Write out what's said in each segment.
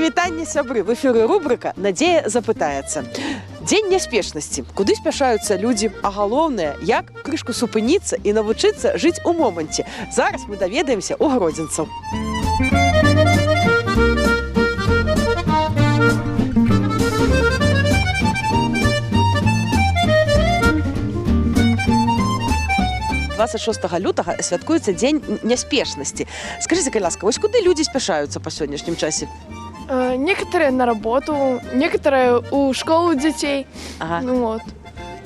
Вітанне, сябры! В эфіры рубрика «Надзея запытаецца». Дзень няспешнасці. Куды спяшаюцца людзі? А галоўнае, як крышку супыніцца і навучыцца жыць у моманце. Зараз мы даведаемся у гродзенцаў. Лютага святкуецца дзень няспешнасці. Скажыце, калі ласка, вось куды людзі спяшаюцца па сённяшнім часе? Некоторые на работу, некоторые у школы детей. Ага. Ну вот,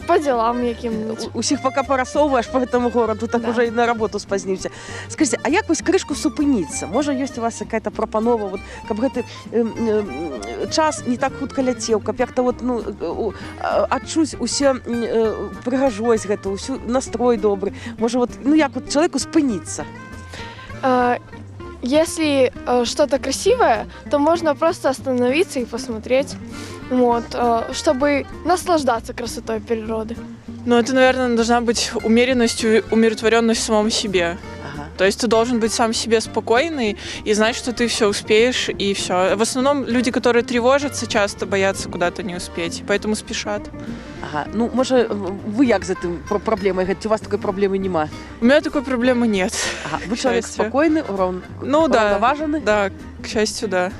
по делам яким-нибудь. Усіх пока парасоўваеш по гэтаму гораду, так уже і на работу спазніўся. Скажіце, а як вось крышку супыніцца? Можа, ёсць у вас какая-то прапанова, вот, каб гэты час не так хутка ляцеў, каб як-то вот, адчуць усе прыгажосць гэту, усю настрой добры. Можа, вот, як вот чалавеку спыніцца? Если что-то красивое, то можно просто остановиться и посмотреть, вот, чтобы наслаждаться красотой природы. Ну, это, наверное, должна быть умеренность, умиротворенность в самом себе. Ага. То есть ты должен быть сам себе спокойный и знать, что ты все успеешь, и все. В основном люди, которые тревожатся, часто боятся куда-то не успеть, поэтому спешат. Ага. Ну, може, ви як з этим проблемою? У вас такої проблеми нема? У меня такой проблемы нет. Ага. Ви чоловік спокійний, уравноважений? Да, к счастью, да.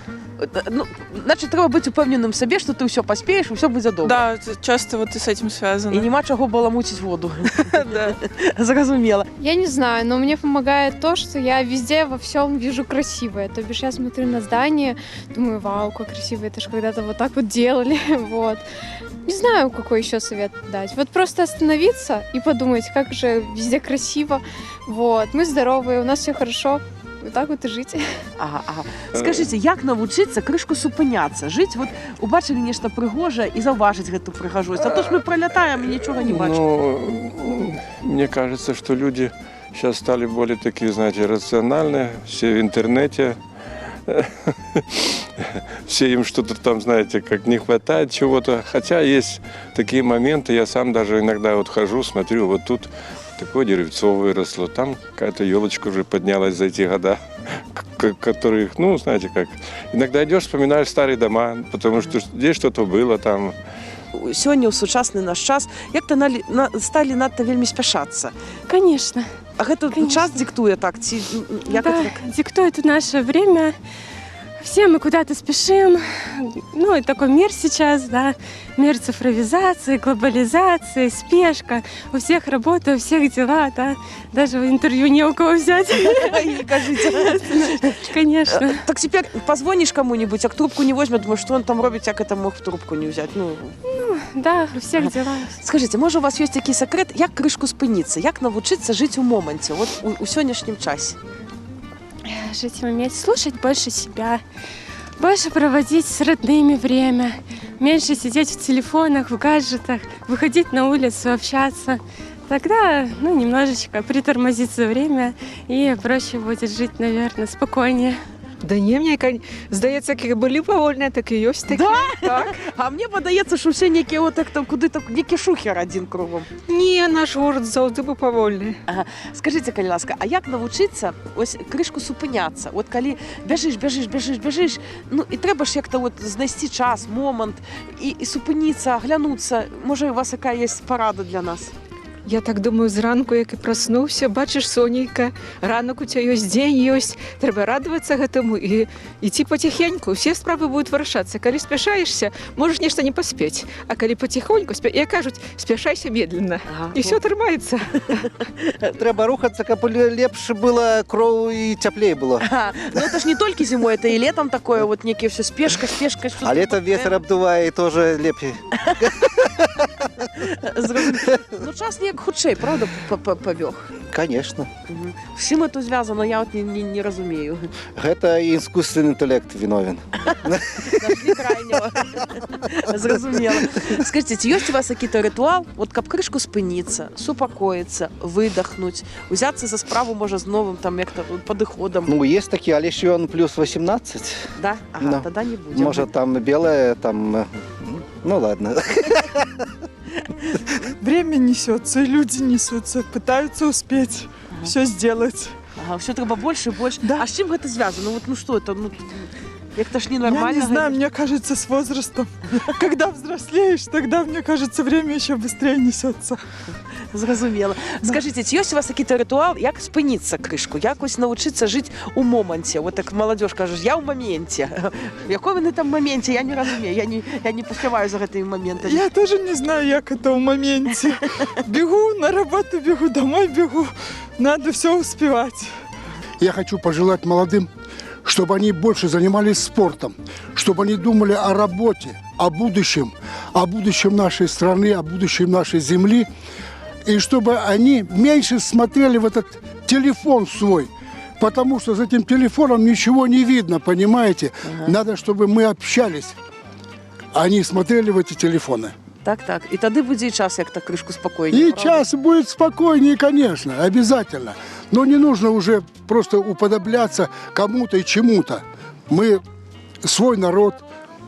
Ну, значить, треба бути упевненим в собі, що ти все поспієш, і все буде добре. Да, часто вот и с этим связано. І нема чого баламутить воду. Да. Зрозуміло. Я не знаю, но мне помогает то, что я везде во всем вижу красивое. То бишь я смотрю на здание, думаю, вау, как красиво, это же когда-то вот так вот делали, вот. Не знаю, какой еще совет дать. Вот просто остановиться и подумать, как же везде красиво, вот. Мы здоровые, у нас все хорошо. Вот так вот и жить. Ага. Скажите, як навучыцца крышку супыняцца? Жыць, вот, убачылі нешта прыгожае і заўважыць гэту прыгажосць. А то ж мы пролетаем и ничего не бачим. Ну, мне кажется, что люди сейчас стали более такие, знаете, рациональные. Все в интернете. Все им что-то там, знаете, как не хватает чего-то. Хотя есть такие моменты, я сам даже иногда вот хожу, смотрю, вот тут такое деревцо выросло, там какая-то елочка уже поднялась за эти года, которых, ну, знаете как, иногда идешь, вспоминаешь старые дома, потому что здесь что-то было там. Сёння ў сучасны наш час як-то сталі надта вельмі спяшацца. Конечно. А гэта час диктуе так? Ці, як да, это? Диктует наше время. Все мы куда-то спешим. Ну, и такой мир сейчас, да. Мир цифровизации, глобализации, спешка. У всех работа, у всех дела, да. Даже интервью не у кого взять. Не кажите. Конечно. Так теперь позвонишь кому-нибудь, а трубку не возьмет, думаешь, что он там робит, як это мог в трубку не взять. Ну, да, у всех дела. Скажите, може у вас есть такий секрет, як крышку спыніцца, як навучыцца жить у моменте, вот у сённяшнім часе? Жить в моменте, слушать больше себя, больше проводить с родными время, меньше сидеть в телефонах, в гаджетах, выходить на улицу, общаться. Тогда, немножечко притормозится время и проще будет жить, наверное, спокойнее. Да не, мне здається, як були повольні, так і є такі. Да? Так. А мне подається, що все некі отак там куди-то, некі шухер один кругом. Ні, наш город завжди був повольний. Ага. Скажите, калі ласка, а як навучыцца ось крышку супыняцца? Вот калі бяжыш, ну і трэба ж як-то вот знайсці час, момант і супыніцца, аглянуцца. Можа, у вас якая есть парада для нас? Я так думаю, зранку, як і проснуўся, бачыш сонейка, ранок у цябе ёсць, дзень ёсць, трэба радавацца гэтаму і ідці потихеньку, усе справы будуць вырашацца. Калі спяшаешься, можаш нешта не паспець, а калі потихоньку, як кажуць, спяшайся медленно, і все атрымаецца. Трэба рухацца, каб лепш было кроў і цяплей было. Ну это ж не толькі зімой, это і летом такое, вот некие все спешка. А летом ветер абдувае, і тоже лепей. Ну час неяк хутчэй, правда, пабег? Конечно. З чым это звязано, я вот не разумею. Гэта іскусственны інтэлект виновен. Нашли крайнего. Зразумела. Скажите, ці ёсць у вас які-то ритуал, вот каб крышку спыніцца, супакоіцца, выдохнуть, узяцца за справу, можа, з новым там як-то падыходам? Ну, есть такі, але ж ён плюс 18. Да? Ага, no. Тогда не будем. Может, там белое, там... Ну, ладно. Время несется, и люди несутся, пытаются успеть все сделать. Ага, все треба больше и больше. Да. А с чем это связано? Ну, вот, ну что это? Ну, Это ж Я ненормально. не знаю, мне кажется, с возрастом. Когда взрослеешь, тогда, мне кажется, время еще быстрее несется. Зрозуміло. Скажіть, чи є у вас якийсь ритуал, як спинитися кришку, якось навчитися жити у моменті? От як молодіж каже, я в моменті. В якому вони там моменті, я не розумію, я не поспіваю за цими моментами. Я тоже не знаю, как это в моменте. Бегу на работу, бегу домой, бегу. Надо все успевать. Я хочу пожелать молодым, чтобы они больше занимались спортом, чтобы они думали о работе, о будущем нашей страны, о будущем нашей земли, и чтобы они меньше смотрели в этот телефон свой, потому что за этим телефоном ничего не видно, понимаете? Надо, чтобы мы общались, а не смотрели в эти телефоны. Так. І тоді буде і час, як так кришку спокійніше. И час будет спокойнее, конечно, обязательно. Но не нужно уже просто уподобляться кому-то и чему-то. Мы свой народ,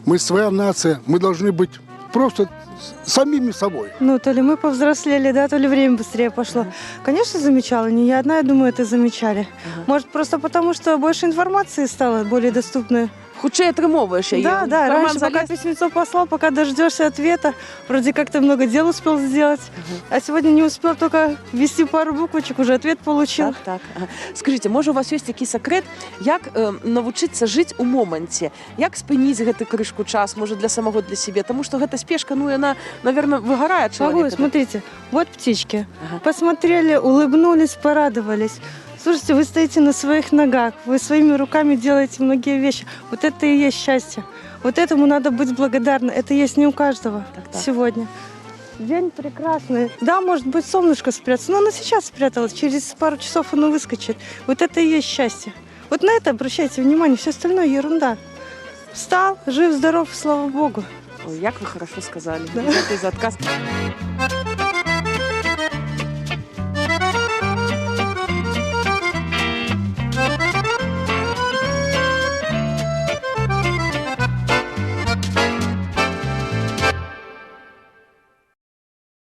мы своя нация, мы должны быть просто самими собой. Ну, то ли мы повзрослели, да, то ли время быстрее пошло. Конечно, замечала. Не я одна, я думаю, это замечали. Может, просто потому, что больше информации стало, более доступной. Худше отримовуєш її. Да, В да, карман раньше, пока залез. письмецо послал, пока дождешься ответа, вроде как ты много дел успел сделать, а сегодня не успел только ввести пару буквочек, уже ответ получил. Так. Ага. Скажіть, може у вас є якийсь секрет, як навчитися жити у моменті? Як спинити гэту кришку час, може для самого, для себе? Тому що эта спешка, ну, она, наверное, выгорает Могу, человека. смотрите, вот птички. Ага. Посмотрели, улыбнулись, порадовались. Слушайте, вы стоите на своих ногах, вы своими руками делаете многие вещи. Вот это и есть счастье. Вот этому надо быть благодарны. Это есть не у каждого Так. сегодня. День прекрасный. Да, может быть, солнышко спрятаться, но оно сейчас спряталось. Через пару часов оно выскочит. Вот это и есть счастье. Вот на это обращайте внимание. Все остальное ерунда. Встал, жив, здоров, слава Богу. Ой, як ви хорошо сказали. Дякую за отказ.